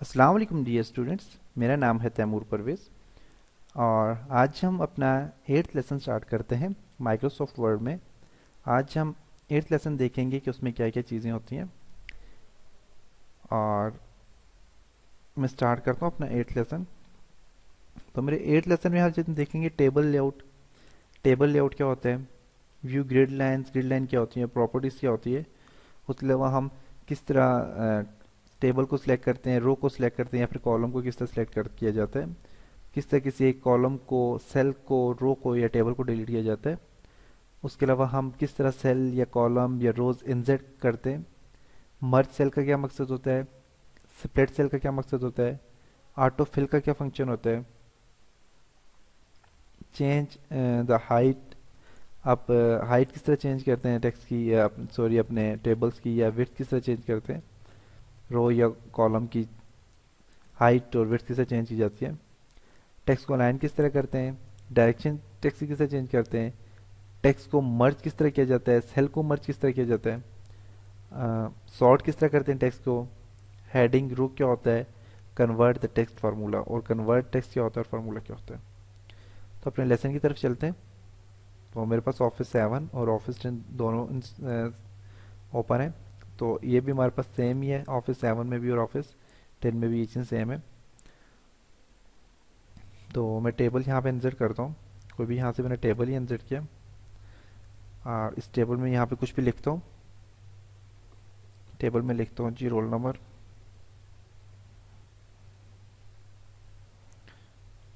अस्सलाम वालेकुम dear students. मेरा नाम है तैमूर परवेज़ और आज हम अपना एट्थ लेसन स्टार्ट करते हैं माइक्रोसॉफ्ट वर्ड में। आज हम एट्थ लेसन देखेंगे कि उसमें क्या क्या चीज़ें होती हैं। और मैं स्टार्ट करता हूँ अपना एट्थ लेसन। तो मेरे एट्थ लेसन में आज हम देखेंगे टेबल लेआउट। टेबल लेआउट क्या होता है, व्यू ग्रिड लाइन क्या होती है, प्रॉपर्टीज़ क्या होती है। उसके अलावा हम किस तरह टेबल को सिलेक्ट करते हैं, रो को सिलेक्ट करते हैं या फिर कॉलम को किस तरह सिलेक्ट कर किया जाता है, किस तरह किसी एक कॉलम को, सेल को, रो को या टेबल को डिलीट किया जाता है। उसके अलावा हम किस तरह सेल या कॉलम या रोज इंसर्ट करते हैं। मर्ज सेल का क्या मकसद होता है, स्प्लिट सेल का क्या मकसद होता है, ऑटो फिल का क्या फंक्शन होता है, चेंज द हाइट। आप हाइट किस तरह चेंज करते हैं टेक्स्ट की, या सॉरी अपने टेबल्स की, या विड्थ किस तरह चेंज करते हैं, रो या कॉलम की हाइट और विड्थ किस तरह चेंज की जाती है। टेक्स्ट को अलाइन किस तरह करते हैं, डायरेक्शन टेक्स्ट की किस तरह चेंज करते हैं, टेक्स्ट को मर्ज किस तरह किया जाता है, सेल को मर्ज किस तरह किया जाता है, सॉर्ट किस तरह करते हैं टेक्स्ट को, हेडिंग रो क्या होता है, कन्वर्ट द टेक्स्ट फार्मूला, और कन्वर्ट टेक्स्ट क्या होता है और फार्मूला क्या होता है। तो अपने लेसन की तरफ चलते हैं। तो मेरे पास ऑफिस 7 और ऑफिस 10 दोनों ओपन है। तो ये भी हमारे पास सेम ही है, ऑफिस 7 में भी और ऑफिस 10 में भी ये चीज़ सेम है। तो मैं टेबल यहाँ पे इंसर्ट करता हूँ। कोई भी यहाँ से मैंने टेबल ही इंसर्ट किया और इस टेबल में यहाँ पे कुछ भी लिखता हूँ। टेबल में लिखता हूँ जी रोल नंबर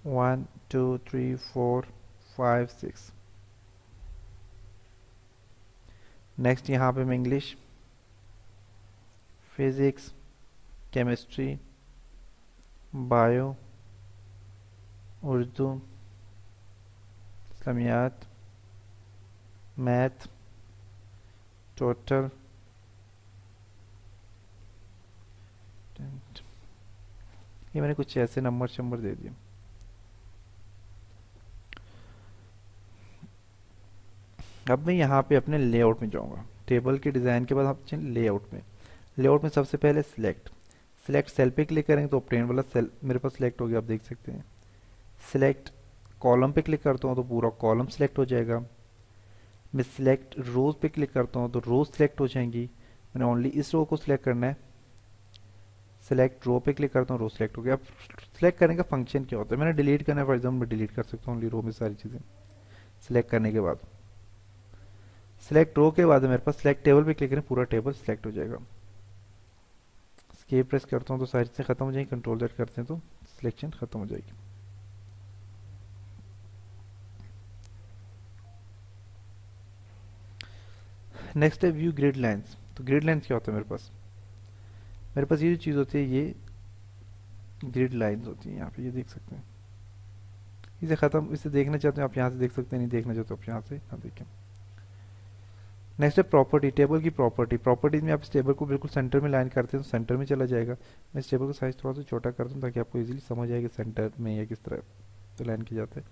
1 2 3 4 5 6। नेक्स्ट यहाँ पे मैं English, physics, chemistry, bio, Urdu, इस्लामियात, मैथ, टोटल, ये मैंने कुछ ऐसे नंबर शंबर दे दिए। अब मैं यहाँ पे अपने लेआउट में जाऊँगा। टेबल के डिज़ाइन के बाद हम चलें लेआउट में। लेआउट में सबसे पहले सिलेक्ट। सिलेक्ट सेल पे क्लिक करेंगे तो ऑब्टेन वाला सेल मेरे पास सिलेक्ट हो गया, आप देख सकते हैं। सिलेक्ट कॉलम पे क्लिक करता हूँ तो पूरा कॉलम सिलेक्ट हो जाएगा। मैं सिलेक्ट रोज पे क्लिक करता हूँ तो रोज सिलेक्ट हो जाएंगी। मैंने ओनली इस रो को सिलेक्ट करना है। सिलेक्ट रो पे क्लिक करता हूँ, रो सिलेक्ट हो गया। अब सिलेक्ट करने का फंक्शन क्या होता है, मैंने डिलीट करना है, फॉर एग्जाम्पल मैं डिलीट कर सकता हूँ ओनली रो में सारी चीज़ें सिलेक्ट करने के बाद। सिलेक्ट रो के बाद मेरे पास सिलेक्ट टेबल पे क्लिक करें, पूरा टेबल सिलेक्ट हो जाएगा। स्केप प्रेस करता हूँ तो सारी चीज़ें खत्म हो जाएंगी, कंट्रोल जेड करते हैं तो सिलेक्शन खत्म हो जाएगी। नेक्स्ट है व्यू ग्रिड लाइंस। तो ग्रिड लाइंस क्या होता है मेरे पास ये जो चीज़ होती है ये ग्रिड लाइंस होती है। यहाँ पे ये देख सकते हैं, इसे खत्म, इसे देखना चाहते हैं आप यहाँ से देख सकते हैं, नहीं देखना चाहते आप यहाँ से ना देखें। नेक्स्ट है प्रॉपर्टी, टेबल की प्रॉपर्टी। प्रॉपर्टीज में आप इस टेबल को बिल्कुल सेंटर में लाइन करते हैं तो सेंटर में चला जाएगा। मैं इस टेबल का साइज थोड़ा सा छोटा करता हूँ ताकि आपको इजीली समझ आए कि सेंटर में या किस तरह तो लाइन की जाता है।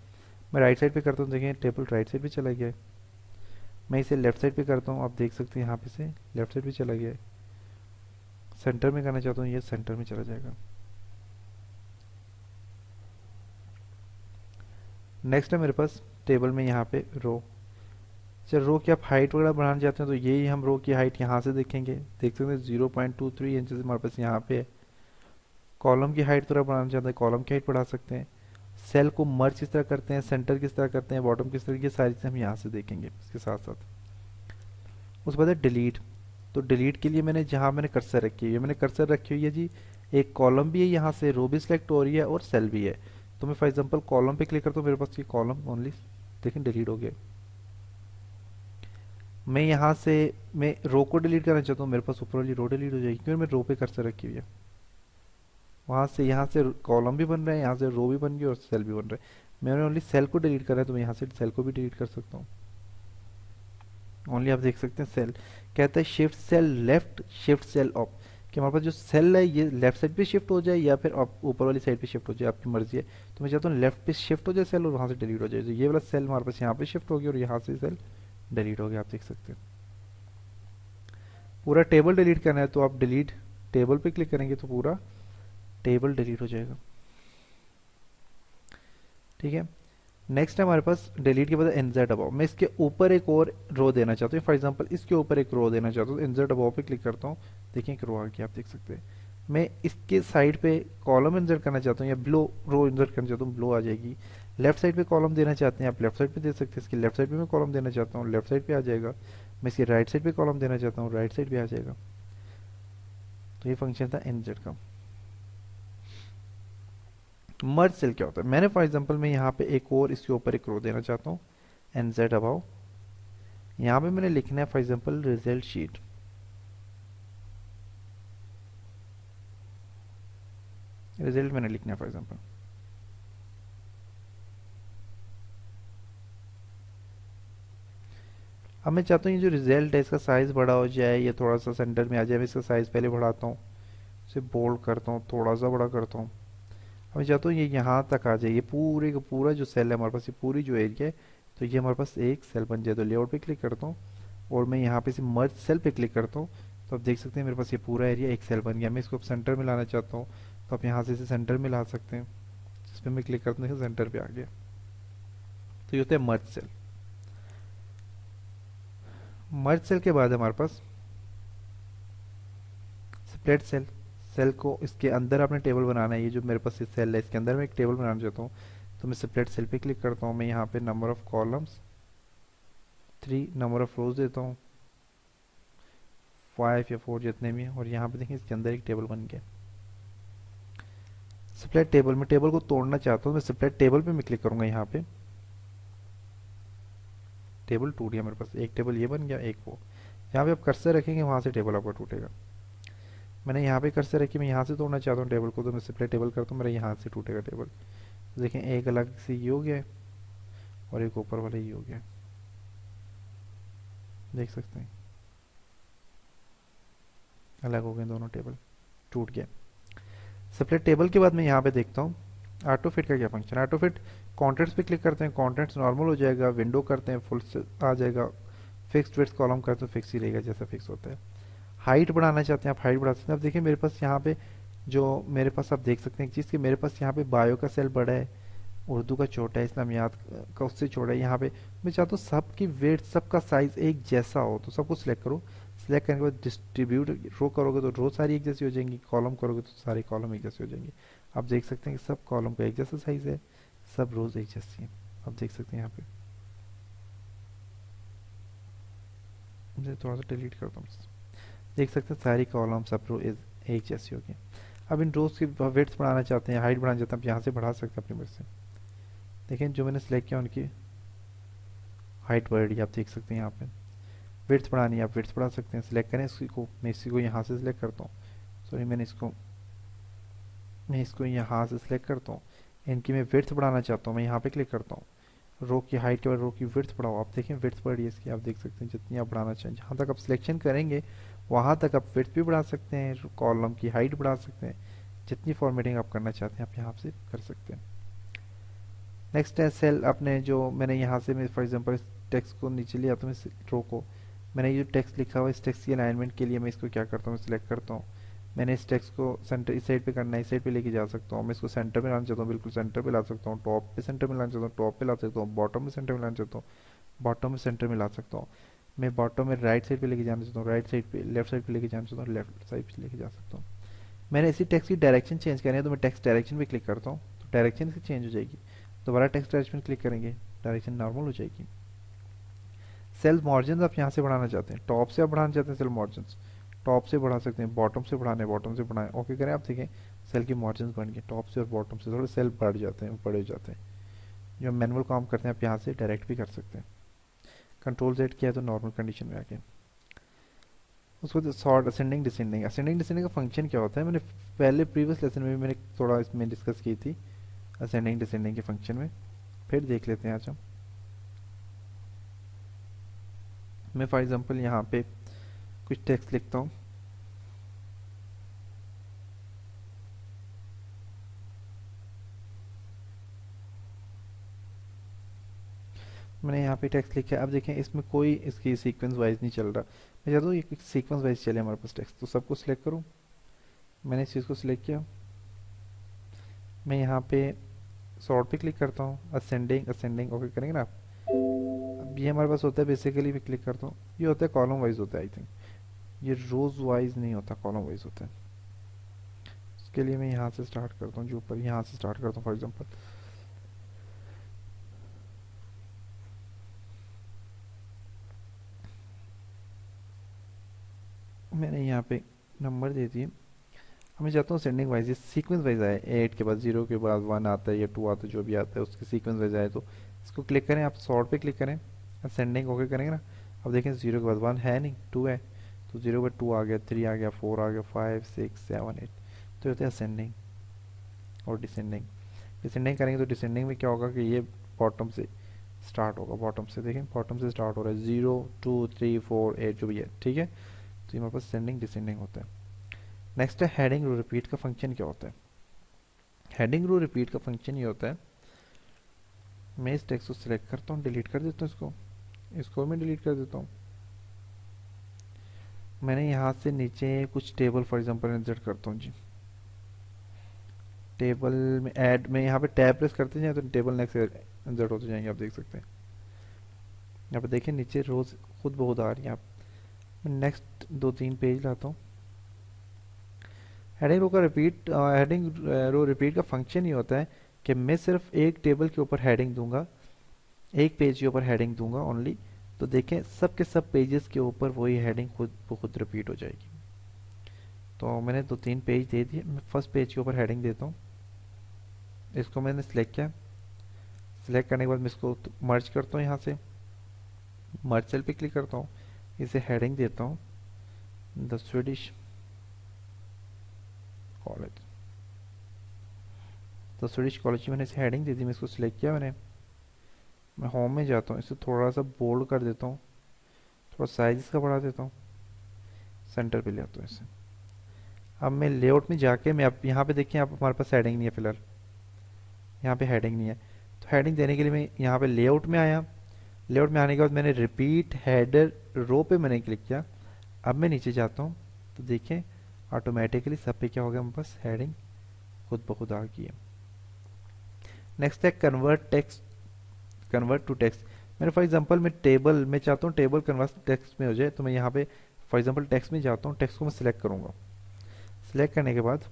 मैं राइट साइड पे करता हूँ, देखिए टेबल राइट साइड पे चला गया है। मैं इसे लेफ्ट साइड पे करता हूँ, आप देख सकते हैं यहाँ पे से लेफ्ट साइड पे चला गया है। सेंटर में करना चाहता हूँ, ये सेंटर में चला जाएगा। नेक्स्ट है मेरे पास टेबल में यहाँ पे रो। चल रो की आप हाइट वगैरह बढ़ाना चाहते हैं तो यही हम रो की हाइट यहाँ से देखेंगे, देख सकते हैं 0.23 इंचज हमारे पास यहाँ पे है। कॉलम की हाइट थोड़ा बढ़ाना चाहते हैं, कॉलम की हाइट बढ़ा सकते हैं। सेल को मर्ज किस तरह करते हैं, सेंटर किस तरह करते हैं, बॉटम किस तरह, ये सारी चीज़ें हम यहाँ से देखेंगे इसके साथ साथ। उसके बाद है डिलीट। तो डिलीट के लिए मैंने जहाँ मैंने कर्सर रखी हुई है, मैंने कर्सर रखी हुई है जी, एक कॉलम भी है, यहाँ से रो भी सिलेक्ट हो रही है और सेल भी है। तो मैं फॉर एग्जांपल कॉलम पे क्लिक करता हूँ, मेरे पास ये कॉलम ओनली देखें डिलीट हो गया। मैं यहाँ से मैं रो को डिलीट करना चाहता हूँ, मेरे पास ऊपर वाली रो डिलीट हो जाएगी क्योंकि मैं रो पे कर्सर रखी हुई है। वहाँ से यहाँ से कॉलम भी बन रहे हैं, यहाँ से रो भी बन गई और सेल भी बन रहे हैं। मैंने ओनली सेल को डिलीट करा है तो मैं यहाँ से सेल को भी डिलीट कर सकता हूँ। ओनली आप देख सकते हैं सेल कहता है shift cell left, shift cell up, कि हमारे पास जो सेल है ये लेफ्ट साइड पे शिफ्ट हो जाए या फिर ऊपर वाली साइड पे शिफ्ट हो जाए, आपकी मर्जी है। तो मैं चाहता हूँ लेफ्ट पे शिफ्ट हो जाए सेल और वहाँ से डिलीट हो जाए। तो ये वाला सेल हमारे पास यहाँ पे शिफ्ट हो गया और यहाँ से सेल डिलीट हो गया, आप देख सकते हैं। पूरा टेबल डिलीट करना है तो आप डिलीट टेबल पे क्लिक करेंगे तो पूरा टेबल डिलीट हो जाएगा। ठीक है, नेक्स्ट है हमारे पास डिलीट के बाद इंसर्ट अबाव। मैं इसके ऊपर एक और रो देना चाहता हूँ, फॉर एग्जांपल इसके ऊपर एक रो देना चाहता हूँ, तो इंसर्ट अबाव पे क्लिक करता हूँ। देखिए एक रो आ गया, आप देख सकते हैं। मैं इसके साइड पे कॉलम इंसर्ट करना चाहता हूँ या ब्लो रो इंसर्ट करना चाहता हूँ, ब्लो आ जाएगी। लेफ्ट साइड पे कॉलम देना चाहते हैं आप लेफ्ट साइड पे दे सकते हैं, इसकी लेफ्ट साइड पे मैं कॉलम देना चाहता हूँ, लेफ्ट साइड पे आ जाएगा। मैं इसकी राइट साइड पे कॉलम देना चाहता हूँ, राइट साइड पे आ जाएगा। तो ये फंक्शन था इंसर्ट का। मर्ज सेल क्या होता है, मैंने फॉर एग्जांपल मैं यहाँ पे एक और इसके ऊपर एक रो देना चाहता हूँ, एनजेड अबाउ। यहाँ पे मैंने लिखना है for example result sheet. Result मैंने लिखना है फॉर एग्जांपल। अब मैं चाहता हूँ ये जो रिजल्ट है इसका साइज बड़ा हो जाए, ये थोड़ा सा सेंटर में आ जाए। मैं इसका साइज पहले बढ़ाता हूँ, इसे बोल्ड करता हूँ, थोड़ा सा बड़ा करता हूँ। अब मैं चाहता हूँ ये यहाँ तक आ जाए, ये पूरे का पूरा जो सेल है हमारे पास, ये पूरी जो एरिया है, तो ये हमारे पास एक सेल बन जाए। तो लेआउट पे क्लिक करता हूँ और मैं यहाँ पे से मर्ज सेल पे क्लिक करता हूँ, तो आप देख सकते हैं मेरे पास ये पूरा एरिया एक सेल बन गया। मैं इसको सेंटर में लाना चाहता हूँ, तो आप यहाँ से इसे सेंटर में ला सकते हैं। जिस पर मैं क्लिक करता हूँ सेंटर पे आ गया। तो ये होता है मर्ज सेल। मर्ज सेल के बाद हमारे पास स्प्लिट सेल। सेल को इसके अंदर आपने टेबल बनाना है। ये जो मेरे पास ये सेल है इसके अंदर मैं एक टेबल बनाना चाहता हूँ, तो मैं स्प्लिट सेल पे क्लिक करता हूँ। मैं यहाँ पे number of columns 3, number of रोज देता हूँ 5 या 4 जितने भी हैं, और यहाँ पे देखिए इसके अंदर एक टेबल बन गया। स्प्लिट टेबल में टेबल को तोड़ना चाहता हूँ, मैं स्प्लिट टेबल पे मैं क्लिक करूंगा। यहाँ पे टेबल टूट गया मेरे पास, एक टेबल ये बन गया, एक वो। यहाँ पे आप कर्सर रखेंगे वहां से टेबल आपका टूटेगा। मैंने यहाँ पे कर्सर रखी, मैं यहाँ से तोड़ना चाहता हूँ टेबल को, तो मैं स्प्लिट टेबल करता हूँ, मेरा यहाँ से टूटेगा टेबल। तो देखें एक अलग से ये हो गया और एक ऊपर वाला ये हो गया, देख सकते हैं अलग हो गए दोनों टेबल, टूट गया। स्प्लिट टेबल के बाद मैं यहाँ पे देखता हूँ ऑटो फिट का क्या फंक्शन है। ऑटो फिट कॉन्टेंट्स पे क्लिक करते हैं, कॉन्टेंट्स नॉर्मल हो जाएगा, विंडो करते हैं फुल आ जाएगा, फिक्स्ड विड्थ कॉलम करते हैं तो फिक्स ही रहेगा जैसा फिक्स होता है। हाइट बढ़ाना चाहते हैं आप हाइट बढ़ा सकते हैं। अब देखिए मेरे पास यहाँ पे जो मेरे पास आप देख सकते हैं एक चीज़ कि मेरे पास यहाँ पे बायो का सेल बड़ा है, उर्दू का छोटा है, इस्लामियात का उससे छोटा है। यहाँ पे मैं चाहता हूँ सबकी वेट सबका साइज एक जैसा हो, तो सबको सिलेक्ट करो। सिलेक्ट करने के बाद डिस्ट्रीब्यूट रो करोगे तो रो सारी एक जैसी हो जाएंगी, कॉलम करोगे तो सारे कॉलम एक जैसे हो जाएंगे। आप देख सकते हैं कि सब कॉलम का एक जैसा साइज है, सब रोज एक जैसी हैं। आप देख सकते हैं यहाँ पे, मुझे थोड़ा सा डिलीट करता हूँ, देख सकते हैं सारी कॉलम सब रो एक जैसी होगी। अब इन रोज की वेट्स बढ़ाना चाहते हैं, हाइट बढ़ाना चाहते हैं, आप यहाँ से बढ़ा सकते हैं अपनी मर्जी से। देखें जो मैंने सेलेक्ट किया उनकी हाइट बढ़ रही है, आप देख सकते हैं यहाँ पे। विड्थ बढ़ानी है आप विड्थ बढ़ा सकते हैं, सिलेक्ट करें इसी को, मैं इसी को यहाँ से सिलेक्ट करता हूँ। सॉरी मैं इसको यहाँ से सिलेक्ट करता हूँ। इनकी मैं विड्थ बढ़ाना चाहता हूँ, मैं यहाँ पे क्लिक करता हूँ। रो की हाइट के बाद रो की विड्थ बढ़ाओ, आप देखें विड्थ बढ़ी है इसकी, आप देख सकते हैं जितनी आप बढ़ाना चाहें। जहाँ तक आप सिलेक्शन करेंगे वहाँ तक आप विड्थ भी बढ़ा सकते हैं, कॉलम की हाइट बढ़ा सकते हैं, जितनी फॉर्मेटिंग आप करना चाहते हैं आप यहाँ से कर सकते हैं। नेक्स्ट है सेल अपने, जो मैंने यहाँ से मैं फॉर एग्जांपल इस टेक्स्ट को नीचे लिया तो मैं रो को, मैंने ये जो टेक्स्ट लिखा हुआ है इस टेक्स्ट की अलाइनमेंट के लिए मैं इसको क्या करता हूँ, सिलेक्ट करता हूँ। मैंने इस टेक्स्ट को सेंटर इस साइड पे करना है, इस साइड पे लेके जा सकता हूँ। मैं इसको सेंटर में लाना चाहता हूँ, बिल्कुल सेंटर पे ला सकता हूँ। टॉप पे सेंटर में लाना चाहता हूँ, टॉप पे ला सकता हूँ। बॉटम में सेंटर में लाना चाहता हूँ, बॉटम में सेंटर में ला सकता हूँ। मैं बॉटम में राइट साइड पे लेके जाना चाहता हूँ, राइट साइड पे लेफ्ट साइड पे लेके जाना चाहता हूँ, लेफ्ट साइड पे लेके जा सकता हूँ। मैंने इसी टेक्स्ट की डायरेक्शन चेंज करनी है, तो मैं टेक्स्ट डायरेक्शन पे क्लिक करता हूँ, तो डायरेक्शन इसकी चेंज हो जाएगी। दोबारा टेक्स्ट डायरेक्शन पे क्लिक करेंगे, डायरेक्शन नॉर्मल हो जाएगी। सेल मार्जिन आप यहाँ से बढ़ाना चाहते हैं, टॉप से आप बढ़ाना चाहते हैं सेल मार्जिन, टॉप से बढ़ा सकते हैं, बॉटम से बढ़ाने बॉटम से बढ़ाएं, ओके करें। आप देखें सेल की मार्जिन बन गए, टॉप से और बॉटम से थोड़े सेल बढ़ जाते हैं, बड़े हो जाते हैं। जो मैनुअल काम करते हैं आप यहाँ से डायरेक्ट भी कर सकते हैं। कंट्रोल Z किया तो नॉर्मल कंडीशन में आ गया। उसको sort ascending descending, ascending descending का फंक्शन क्या होता है, मैंने पहले प्रीवियस लेसन में भी मैंने थोड़ा इसमें डिस्कस की थी असेंडिंग डिसेंडिंग के फंक्शन में, फिर देख लेते हैं आज हम। मैं फॉर एग्जांपल यहाँ पे कुछ टेक्स्ट लिखता हूँ। मैंने यहाँ पे टेक्स्ट लिखा है, अब देखें इसमें कोई इसकी सीक्वेंस वाइज नहीं चल रहा। मैं चाहता हूँ ये सीक्वेंस वाइज चले हमारे पास टेक्स्ट, तो सबको सिलेक्ट करूँ। मैंने इस चीज़ को सिलेक्ट किया, मैं यहाँ पे सॉर्ट पे क्लिक करता हूँ, असेंडिंग असेंडिंग ओके करेंगे ना आप। अब ये हमारे पास होता है बेसिकली, मैं क्लिक करता हूँ, ये होता है कॉलम वाइज होता है आई थिंक, ये रोज वाइज नहीं होता, कॉलम वाइज होता है। इसके लिए मैं यहाँ से स्टार्ट करता हूँ, जो ऊपर यहाँ से स्टार्ट करता हूँ फॉर एग्जांपल। मैंने यहाँ पे नंबर दे दिए। अब मैं चाहता हूँ सेंडिंग वाइज, ये सीक्वेंस वाइज आए, 8 के बाद 0 के बाद 1 आता है या 2 आता है, जो भी आता है उसके सीक्वेंस वाइज आए। तो इसको क्लिक करें, आप सॉर्ट पे क्लिक करें, असेंडिंग ओके करेंगे ना। अब देखें 0 के बाद 1 है नहीं, 2 है, तो 0 के बाद 2 आ गया, 3 आ गया, 4 आ गया, 5 6 7 8। तो ये होता है असेंडिंग और डिसेंडिंग। डिसेंडिंग करेंगे तो डिसेंडिंग में क्या होगा कि ये बॉटम से स्टार्ट होगा, बॉटम से देखें, बॉटम से स्टार्ट हो रहा है, 0 2 3 4 8 जो भी है, ठीक है। तो ये हमारे पास सेंडिंग डिसेंडिंग होता है। नेक्स्ट है हेडिंग रो रिपीट का फंक्शन क्या होता है। हेडिंग रो रिपीट का फंक्शन ये होता है, मैं इस टेक्स्ट को सिलेक्ट करता हूँ, डिलीट कर देता हूँ, इसको मैं डिलीट कर देता हूँ। मैंने यहाँ से नीचे कुछ टेबल फॉर एग्जांपल इंसर्ट करता हूँ जी। टेबल में ऐड में यहाँ पे टैब प्रेस करते जाए तो टेबल नेक्स्ट इंसर्ट होते जाएंगे, आप देख सकते हैं। यहाँ पे देखिए नीचे रोज खुद बहुत आ रही है। आप मैं नेक्स्ट 2-3 पेज लाता हूँ। हेडिंग रो रिपीट का फंक्शन ये होता है कि मैं सिर्फ एक टेबल के ऊपर हेडिंग दूंगा, एक पेज के ऊपर हेडिंग दूंगा ओनली, तो देखें सब के सब पेजेस के ऊपर वही हेडिंग खुद ब खुद रिपीट हो जाएगी। तो मैंने 2-3 पेज दे दिए, मैं फर्स्ट पेज के ऊपर हेडिंग देता हूँ। इसको मैंने सिलेक्ट किया, सिलेक्ट करने के बाद मैं इसको मर्ज करता हूँ, यहाँ से मर्ज सेल पे क्लिक करता हूँ, इसे हेडिंग देता हूँ द स्वीडिश कॉलेज। तो स्वीडिश कॉलेज की मैंने इसे हेडिंग दे दी, मैं इसको सिलेक्ट किया मैंने। मैं होम में जाता हूँ, इसे थोड़ा सा बोल्ड कर देता हूँ, थोड़ा साइज इसका बढ़ा देता हूँ, सेंटर पे ले आता हूँ इसे। अब मैं लेआउट में जाके मैं अब यहाँ पे देखिए, आप हमारे पास हेडिंग नहीं है फिलहाल, यहाँ पे हेडिंग नहीं है। तो हेडिंग देने के लिए मैं यहाँ पे लेआउट में आया, लेआउट में आने के बाद मैंने रिपीट हेडर रो पे मैंने क्लिक किया। अब मैं नीचे जाता हूँ तो देखें ऑटोमेटिकली सब पे क्या हो गया, मेरे पास हेडिंग खुद ब खुद आ गई है। नेक्स्ट है convert text, convert to text. मैंने फॉर एग्जांपल मैं टेबल में चाहता हूँ टेबल कन्वर्ट टेक्स्ट में हो जाए, तो मैं यहाँ पे फॉर एग्जांपल टेक्स्ट में जाता हूँ, टेक्स्ट को मैं सिलेक्ट करूँगा। सिलेक्ट करने के बाद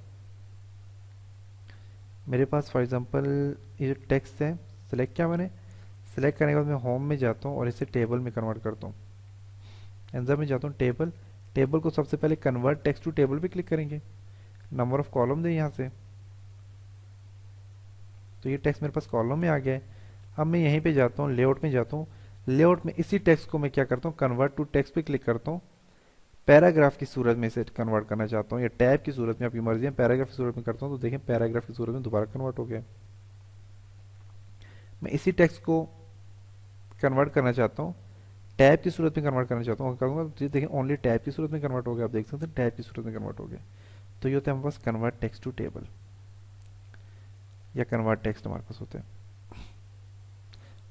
मेरे पास फॉर एग्जांपल ये जो टेक्स्ट है सिलेक्ट किया मैंने, सिलेक्ट करने के बाद मैं होम में जाता हूँ और इसे टेबल में कन्वर्ट करता हूँ। आंसर में जाता हूँ टेबल, टेबल को सबसे पहले कन्वर्ट टेक्स्ट टू टेबल पे क्लिक करेंगे, नंबर ऑफ कॉलम दे यहाँ से, तो ये टेक्स्ट मेरे पास कॉलम में आ गया है। अब मैं यहीं पे जाता हूँ, लेआउट में जाता हूँ, लेआउट में इसी टेक्स्ट को मैं क्या करता हूँ, कन्वर्ट टू टेक्स्ट पे क्लिक करता हूँ। पैराग्राफ की सूरत में इसे कन्वर्ट करना चाहता हूँ या टैब की सूरत में, आपकी मर्जी है। पैराग्राफ की सूरत में करता हूँ तो देखें पैराग्राफ की सूरत में दोबारा कन्वर्ट हो गया। मैं इसी टेक्स्ट को कन्वर्ट करना चाहता हूँ, टैब की सूरत में कन्वर्ट करना चाहता हूँ, करूँगा तो देखें ओनली टैब की सूरत में कन्वर्ट हो गया, आप देख सकते हैं टैब की सूरत में कन्वर्ट हो गया। तो ये होता है हमारे पास कन्वर्ट टेक्स्ट टू टेबल या कन्वर्ट टेक्स्ट हमारे पास होता है।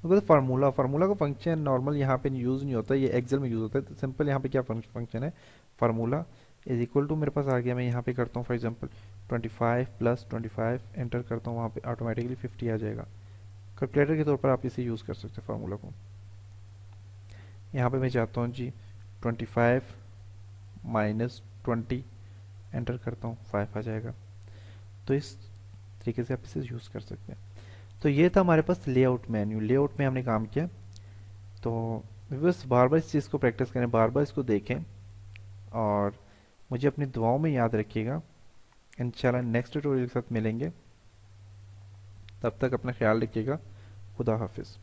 तो फार्मूला, फार्मूला का फंक्शन नॉर्मल यहाँ पे यूज़ नहीं होता, ये एक्सेल में यूज़ होता है। तो सिंपल यहाँ पे क्या फंक्शन है, फार्मूला इज इक्वल टू, मेरे पास आ गया, मैं यहाँ पे करता हूँ फॉर एग्जांपल 25 प्लस 25 एंटर करता हूँ, वहाँ पे ऑटोमेटिकली 50 आ जाएगा। कैलकुलेटर के तौर पर आप इसे यूज़ कर सकते हैं फार्मूला को। यहाँ पे मैं चाहता हूँ जी 25 माइनस 20 एंटर करता हूँ, 5 आ जाएगा। तो इस तरीके से आप इसे यूज़ कर सकते हैं। तो ये था हमारे पास लेआउट मेन्यू, लेआउट में हमने काम किया। तो बस बार बार इस चीज़ को प्रैक्टिस करें, बार बार इसको देखें और मुझे अपनी दुआओं में याद रखिएगा। इंशाल्लाह नेक्स्ट ट्यूटोरियल के साथ मिलेंगे, तब तक अपना ख्याल रखिएगा। खुदा हाफिज़।